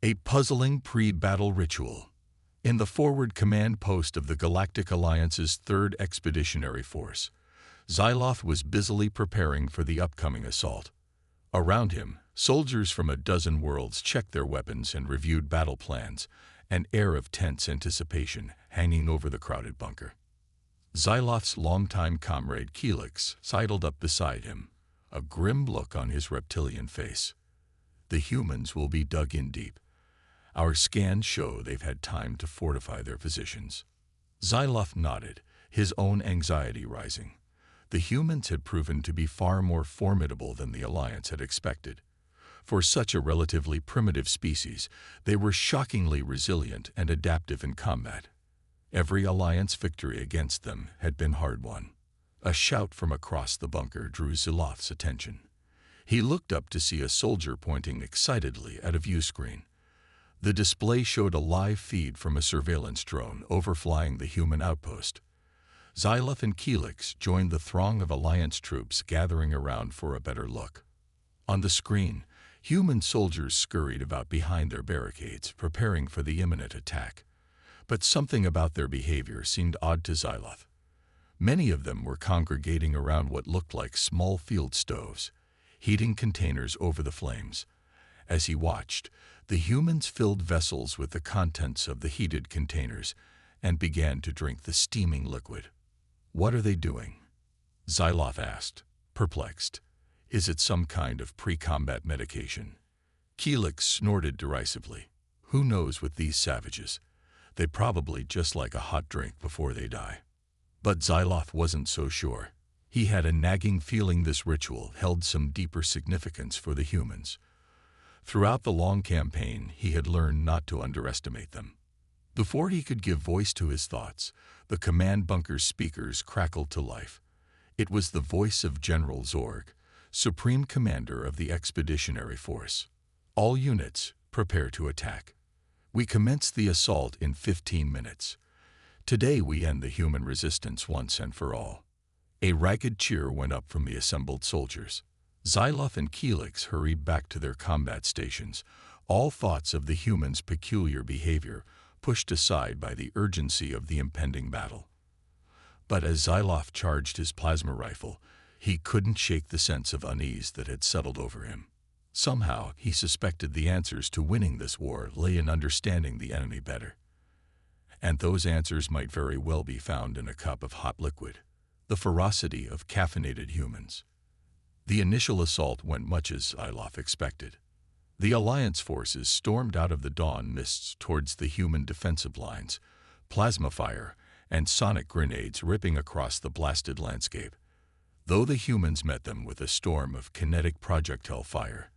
A puzzling pre-battle ritual. In the forward command post of the Galactic Alliance's 3rd Expeditionary Force, Xyloth was busily preparing for the upcoming assault. Around him, soldiers from a dozen worlds checked their weapons and reviewed battle plans, an air of tense anticipation hanging over the crowded bunker. Xyloth's longtime comrade Keelix sidled up beside him, a grim look on his reptilian face. The humans will be dug in deep. Our scans show they've had time to fortify their positions. Xyloth nodded, his own anxiety rising. The humans had proven to be far more formidable than the Alliance had expected. For such a relatively primitive species, they were shockingly resilient and adaptive in combat. Every Alliance victory against them had been hard-won. A shout from across the bunker drew Xyloth's attention. He looked up to see a soldier pointing excitedly at a view screen. The display showed a live feed from a surveillance drone overflying the human outpost. Xyloth and Keelix joined the throng of Alliance troops gathering around for a better look. On the screen, human soldiers scurried about behind their barricades, preparing for the imminent attack. But something about their behavior seemed odd to Xyloth. Many of them were congregating around what looked like small field stoves, heating containers over the flames. As he watched, the humans filled vessels with the contents of the heated containers and began to drink the steaming liquid. "What are they doing?" Xyloth asked, perplexed. "Is it some kind of pre-combat medication?" Keelix snorted derisively. "Who knows with these savages? They probably just like a hot drink before they die." But Xyloth wasn't so sure. He had a nagging feeling this ritual held some deeper significance for the humans. Throughout the long campaign, he had learned not to underestimate them. Before he could give voice to his thoughts, the command bunker's speakers crackled to life. It was the voice of General Zorg, Supreme Commander of the Expeditionary Force. "All units, prepare to attack. We commence the assault in 15 minutes. Today we end the human resistance once and for all." A ragged cheer went up from the assembled soldiers. Xyloth and Keelix hurried back to their combat stations, all thoughts of the humans' peculiar behavior pushed aside by the urgency of the impending battle. But as Xyloth charged his plasma rifle, he couldn't shake the sense of unease that had settled over him. Somehow, he suspected the answers to winning this war lay in understanding the enemy better. And those answers might very well be found in a cup of hot liquid, the ferocity of caffeinated humans. The initial assault went much as Xyloth expected. The Alliance forces stormed out of the dawn mists towards the human defensive lines, plasma fire and sonic grenades ripping across the blasted landscape. Though the humans met them with a storm of kinetic projectile fire,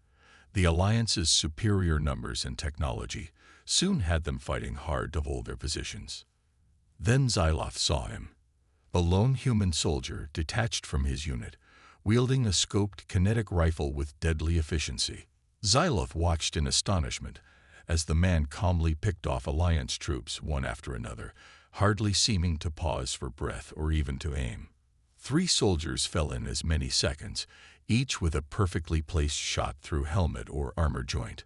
the Alliance's superior numbers and technology soon had them fighting hard to hold their positions. Then Xyloth saw him, a lone human soldier detached from his unit, wielding a scoped kinetic rifle with deadly efficiency. Xyloth watched in astonishment as the man calmly picked off Alliance troops one after another, hardly seeming to pause for breath or even to aim. 3 soldiers fell in as many seconds, each with a perfectly placed shot through helmet or armor joint.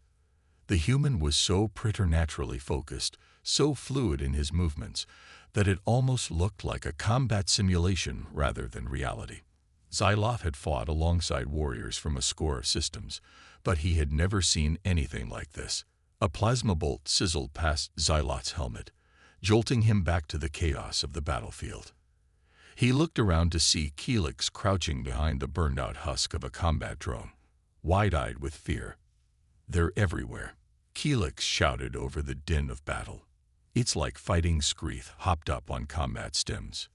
The human was so preternaturally focused, so fluid in his movements, that it almost looked like a combat simulation rather than reality. Xyloth had fought alongside warriors from a score of systems, but he had never seen anything like this. A plasma bolt sizzled past Xyloth's helmet, jolting him back to the chaos of the battlefield. He looked around to see Keelix crouching behind the burned-out husk of a combat drone, wide-eyed with fear. "They're everywhere," Keelix shouted over the din of battle. "It's like fighting Screeth hopped up on combat stims."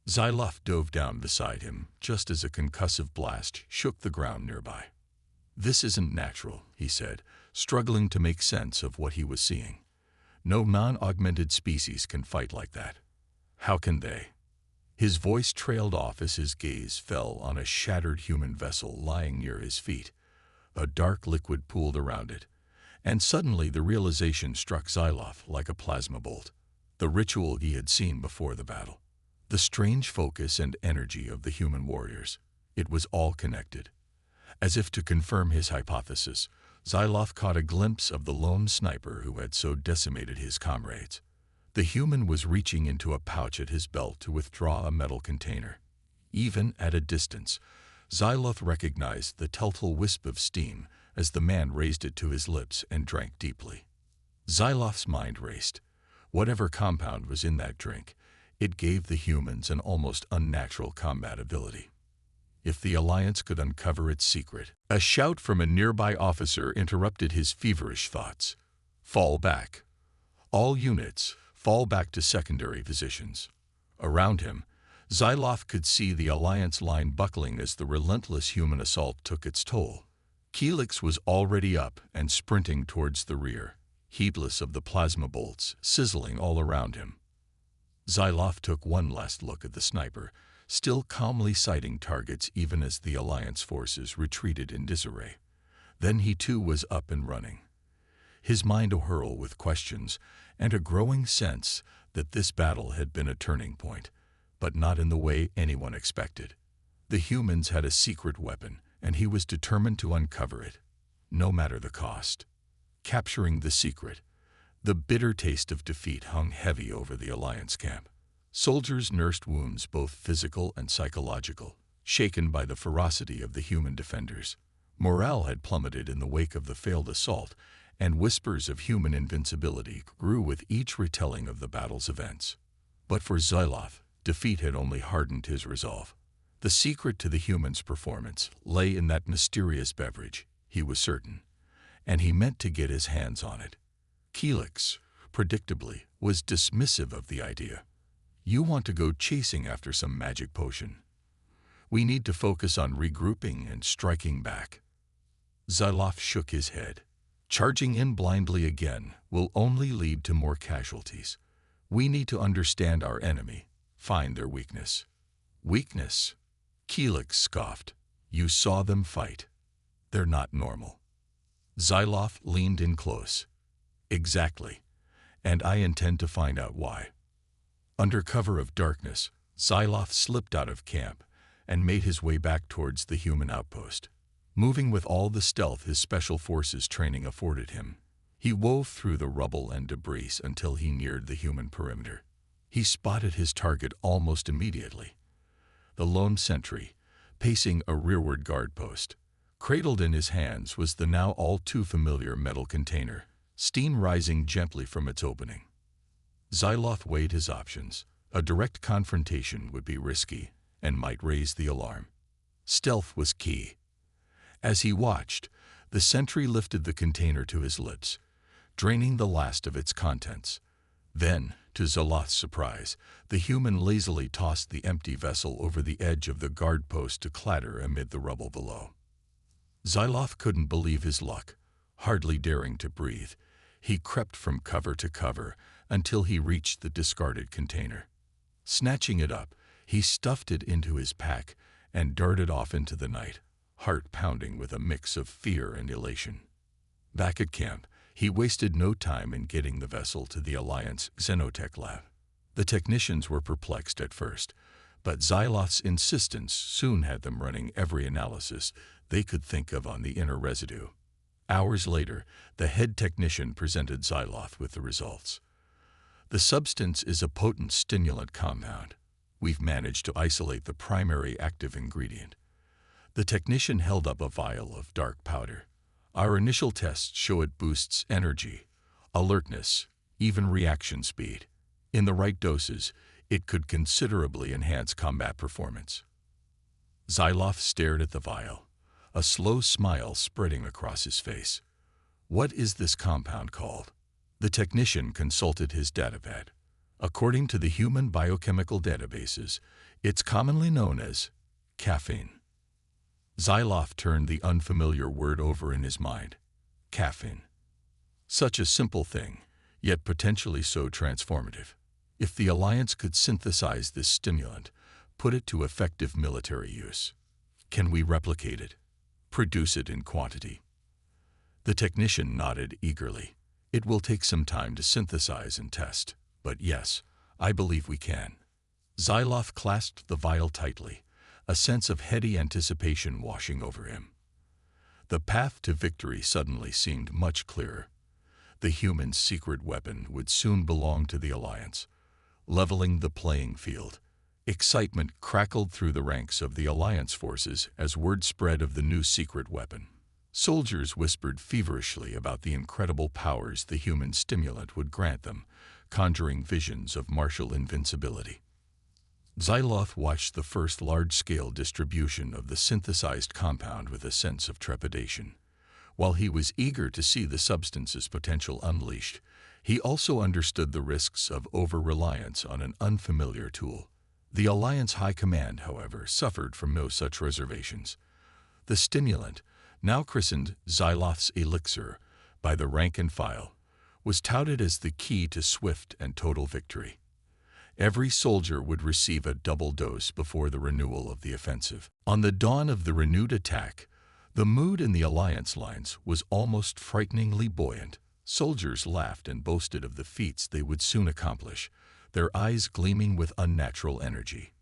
Xyloth dove down beside him just as a concussive blast shook the ground nearby. "This isn't natural," he said, struggling to make sense of what he was seeing. "No non-augmented species can fight like that. How can they?" His voice trailed off as his gaze fell on a shattered human vessel lying near his feet. A dark liquid pooled around it, and suddenly the realization struck Xyloth like a plasma bolt. The ritual he had seen before the battle. The strange focus and energy of the human warriors. It was all connected. As if to confirm his hypothesis, Xyloth caught a glimpse of the lone sniper who had so decimated his comrades. The human was reaching into a pouch at his belt to withdraw a metal container. Even at a distance, Xyloth recognized the telltale wisp of steam as the man raised it to his lips and drank deeply. Xyloth's mind raced. Whatever compound was in that drink, it gave the humans an almost unnatural combat ability. If the Alliance could uncover its secret. A shout from a nearby officer interrupted his feverish thoughts. Fall back. All units, fall back to secondary positions. Around him, Xyloth could see the Alliance line buckling as the relentless human assault took its toll. Helix was already up and sprinting towards the rear, heedless of the plasma bolts sizzling all around him. Xyloth took one last look at the sniper, still calmly sighting targets even as the Alliance forces retreated in disarray. Then he too was up and running, his mind awhirl with questions and a growing sense that this battle had been a turning point, but not in the way anyone expected. The humans had a secret weapon, and he was determined to uncover it, no matter the cost. Capturing the secret, the bitter taste of defeat hung heavy over the Alliance camp. Soldiers nursed wounds both physical and psychological, shaken by the ferocity of the human defenders. Morale had plummeted in the wake of the failed assault, and whispers of human invincibility grew with each retelling of the battle's events. But for Xyloth, defeat had only hardened his resolve. The secret to the humans' performance lay in that mysterious beverage, he was certain, and he meant to get his hands on it. Helix, predictably, was dismissive of the idea. You want to go chasing after some magic potion. We need to focus on regrouping and striking back. Xyloth shook his head. Charging in blindly again will only lead to more casualties. We need to understand our enemy, find their weakness. Weakness? Helix scoffed. You saw them fight. They're not normal. Xyloth leaned in close. Exactly, and I intend to find out why. Under cover of darkness, Xyloth slipped out of camp and made his way back towards the human outpost. Moving with all the stealth his special forces training afforded him, he wove through the rubble and debris until he neared the human perimeter. He spotted his target almost immediately. The lone sentry, pacing a rearward guard post. Cradled in his hands was the now all too familiar metal container, steam rising gently from its opening. Xyloth weighed his options. A direct confrontation would be risky and might raise the alarm. Stealth was key. As he watched, the sentry lifted the container to his lips, draining the last of its contents. Then, to Xyloth's surprise, the human lazily tossed the empty vessel over the edge of the guard post to clatter amid the rubble below. Xyloth couldn't believe his luck. Hardly daring to breathe, he crept from cover to cover until he reached the discarded container. Snatching it up, he stuffed it into his pack and darted off into the night, heart pounding with a mix of fear and elation. Back at camp, he wasted no time in getting the vessel to the Alliance Xenotech lab. The technicians were perplexed at first, but Xyloth's insistence soon had them running every analysis they could think of on the inner residue. Hours later, the head technician presented Xyloth with the results. The substance is a potent stimulant compound. We've managed to isolate the primary active ingredient. The technician held up a vial of dark powder. Our initial tests show it boosts energy, alertness, even reaction speed. In the right doses, it could considerably enhance combat performance. Xyloth stared at the vial, a slow smile spreading across his face. What is this compound called? The technician consulted his datapad. According to the human biochemical databases, it's commonly known as caffeine. Xyloth turned the unfamiliar word over in his mind. Caffeine. Such a simple thing, yet potentially so transformative. If the Alliance could synthesize this stimulant, put it to effective military use, can we replicate it? Produce it in quantity? The technician nodded eagerly. It will take some time to synthesize and test, but yes, I believe we can. Xyloth clasped the vial tightly, a sense of heady anticipation washing over him. The path to victory suddenly seemed much clearer. The humans' secret weapon would soon belong to the Alliance, leveling the playing field. Excitement crackled through the ranks of the Alliance forces as word spread of the new secret weapon. Soldiers whispered feverishly about the incredible powers the human stimulant would grant them, conjuring visions of martial invincibility. Xyloth watched the first large-scale distribution of the synthesized compound with a sense of trepidation. While he was eager to see the substance's potential unleashed, he also understood the risks of over-reliance on an unfamiliar tool. The Alliance High Command, however, suffered from no such reservations. The stimulant, now christened Xyloth's Elixir by the rank and file, was touted as the key to swift and total victory. Every soldier would receive a double dose before the renewal of the offensive. On the dawn of the renewed attack, the mood in the Alliance lines was almost frighteningly buoyant. Soldiers laughed and boasted of the feats they would soon accomplish, their eyes gleaming with unnatural energy.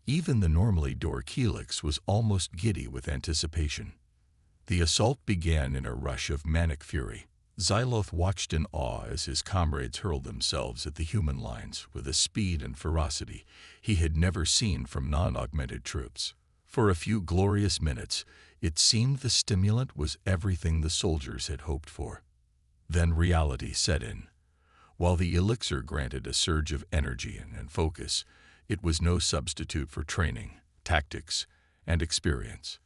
Even the normally dour Helix was almost giddy with anticipation. The assault began in a rush of manic fury. Xyloth watched in awe as his comrades hurled themselves at the human lines with a speed and ferocity he had never seen from non-augmented troops. For a few glorious minutes, it seemed the stimulant was everything the soldiers had hoped for. Then reality set in. While the elixir granted a surge of energy and focus, it was no substitute for training, tactics, and experience.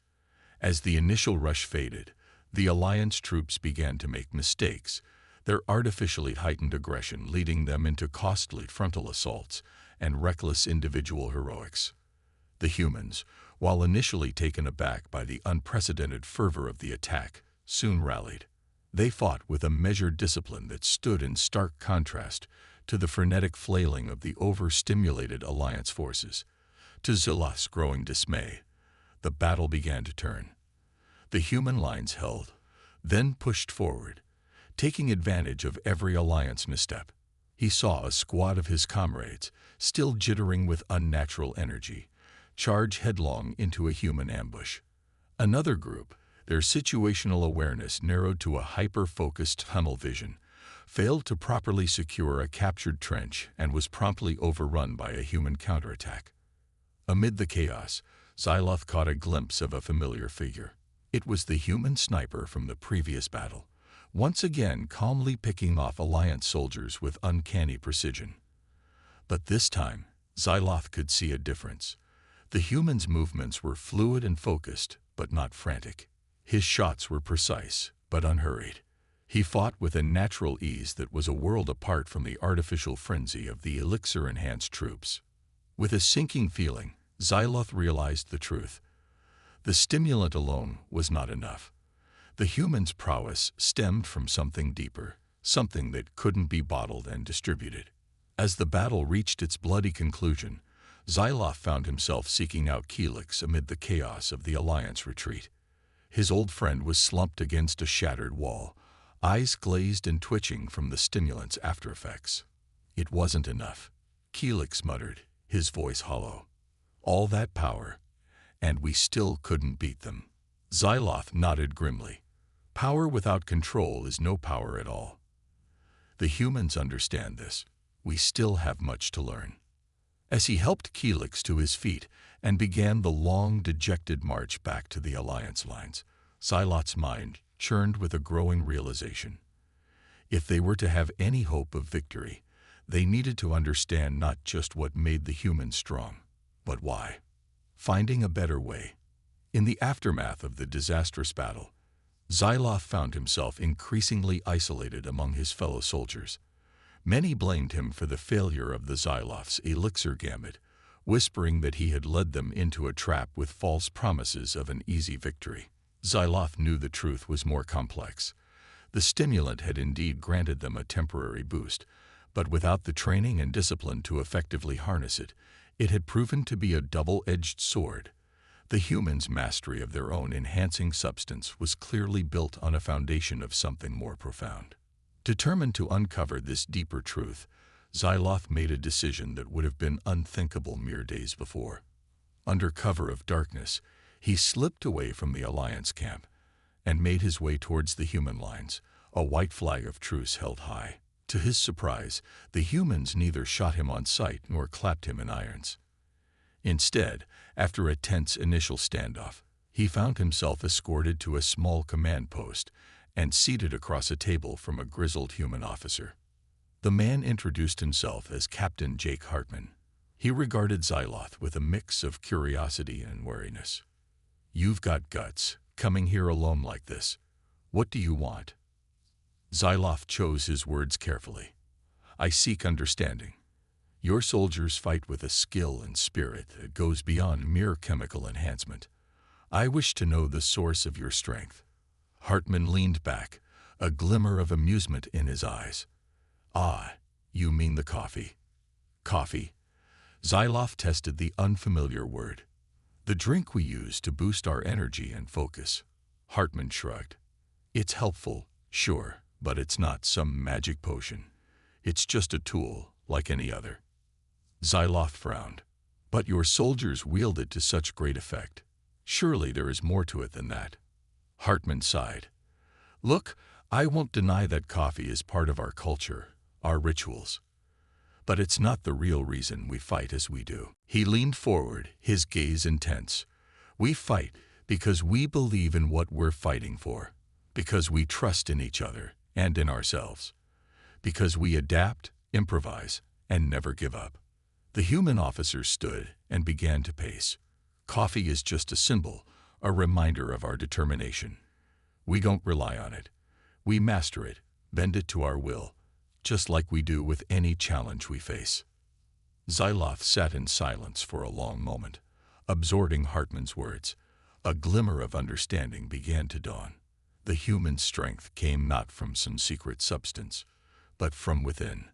As the initial rush faded, the Alliance troops began to make mistakes, their artificially heightened aggression leading them into costly frontal assaults and reckless individual heroics. The humans, while initially taken aback by the unprecedented fervor of the attack, soon rallied. They fought with a measured discipline that stood in stark contrast to the frenetic flailing of the overstimulated Alliance forces. To Xyloth's growing dismay, the battle began to turn. The human lines held, then pushed forward, taking advantage of every Alliance misstep. He saw a squad of his comrades, still jittering with unnatural energy, charge headlong into a human ambush. Another group, their situational awareness narrowed to a hyper-focused tunnel vision, failed to properly secure a captured trench and was promptly overrun by a human counterattack. Amid the chaos, Xyloth caught a glimpse of a familiar figure. It was the human sniper from the previous battle, once again calmly picking off Alliance soldiers with uncanny precision. But this time, Xyloth could see a difference. The human's movements were fluid and focused, but not frantic. His shots were precise, but unhurried. He fought with a natural ease that was a world apart from the artificial frenzy of the elixir-enhanced troops. With a sinking feeling, Xyloth realized the truth. The stimulant alone was not enough. The human's prowess stemmed from something deeper, something that couldn't be bottled and distributed. As the battle reached its bloody conclusion, Xyloth found himself seeking out Helix amid the chaos of the Alliance retreat. His old friend was slumped against a shattered wall, eyes glazed and twitching from the stimulant's aftereffects. It wasn't enough, Helix muttered, his voice hollow. All that power, and we still couldn't beat them. Xyloth nodded grimly. Power without control is no power at all. The humans understand this. We still have much to learn. As he helped Helix to his feet and began the long, dejected march back to the Alliance lines, Xyloth's mind churned with a growing realization. If they were to have any hope of victory, they needed to understand not just what made the humans strong, but why. Finding a better way. In the aftermath of the disastrous battle, Xyloth found himself increasingly isolated among his fellow soldiers. Many blamed him for the failure of the Xyloth's elixir gambit, whispering that he had led them into a trap with false promises of an easy victory. Xyloth knew the truth was more complex. The stimulant had indeed granted them a temporary boost, but without the training and discipline to effectively harness it, it had proven to be a double-edged sword. The humans' mastery of their own enhancing substance was clearly built on a foundation of something more profound. Determined to uncover this deeper truth, Xyloth made a decision that would have been unthinkable mere days before. Under cover of darkness, he slipped away from the Alliance camp and made his way towards the human lines, a white flag of truce held high. To his surprise, the humans neither shot him on sight nor clapped him in irons. Instead, after a tense initial standoff, he found himself escorted to a small command post and seated across a table from a grizzled human officer. The man introduced himself as Captain Jake Hartman. He regarded Xyloth with a mix of curiosity and wariness. "You've got guts, coming here alone like this. What do you want?" Xyloth chose his words carefully. "I seek understanding. Your soldiers fight with a skill and spirit that goes beyond mere chemical enhancement. I wish to know the source of your strength." Hartman leaned back, a glimmer of amusement in his eyes. "Ah, you mean the coffee." "Coffee?" Xyloth tested the unfamiliar word. "The drink we use to boost our energy and focus." Hartman shrugged. "It's helpful, sure, but it's not some magic potion. It's just a tool, like any other." Xyloth frowned. "But your soldiers wield it to such great effect. Surely there is more to it than that." Hartman sighed. "Look, I won't deny that coffee is part of our culture, our rituals. But it's not the real reason we fight as we do." He leaned forward, his gaze intense. "We fight because we believe in what we're fighting for, because we trust in each other and in ourselves, because we adapt, improvise, and never give up." The human officer stood and began to pace. "Coffee is just a symbol, a reminder of our determination. We don't rely on it. We master it, bend it to our will, just like we do with any challenge we face." Xyloth sat in silence for a long moment, absorbing Hartman's words. A glimmer of understanding began to dawn. The human strength came not from some secret substance, but from within.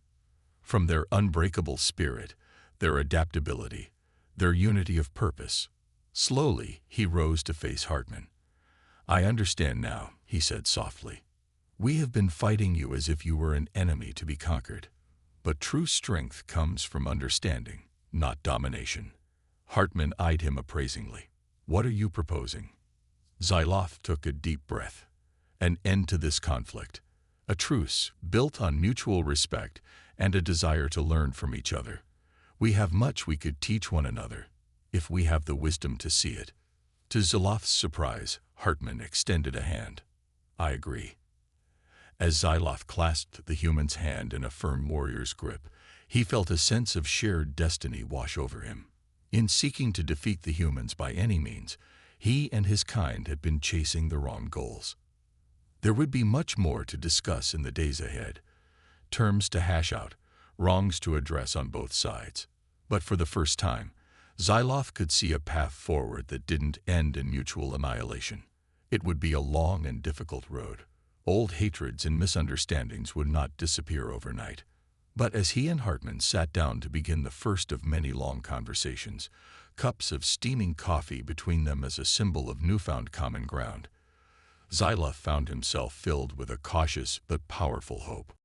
From their unbreakable spirit, their adaptability, their unity of purpose. Slowly, he rose to face Hartman. "I understand now," he said softly. "We have been fighting you as if you were an enemy to be conquered. But true strength comes from understanding, not domination." Hartman eyed him appraisingly. "What are you proposing?" Xyloth took a deep breath. "An end to this conflict. A truce built on mutual respect and a desire to learn from each other. We have much we could teach one another, if we have the wisdom to see it." To Xyloth's surprise, Hartman extended a hand. "I agree." As Xyloth clasped the human's hand in a firm warrior's grip, he felt a sense of shared destiny wash over him. In seeking to defeat the humans by any means, he and his kind had been chasing the wrong goals. There would be much more to discuss in the days ahead, terms to hash out, wrongs to address on both sides. But for the first time, Xyloth could see a path forward that didn't end in mutual annihilation. It would be a long and difficult road. Old hatreds and misunderstandings would not disappear overnight. But as he and Hartman sat down to begin the first of many long conversations, cups of steaming coffee between them as a symbol of newfound common ground, Xyloth found himself filled with a cautious but powerful hope.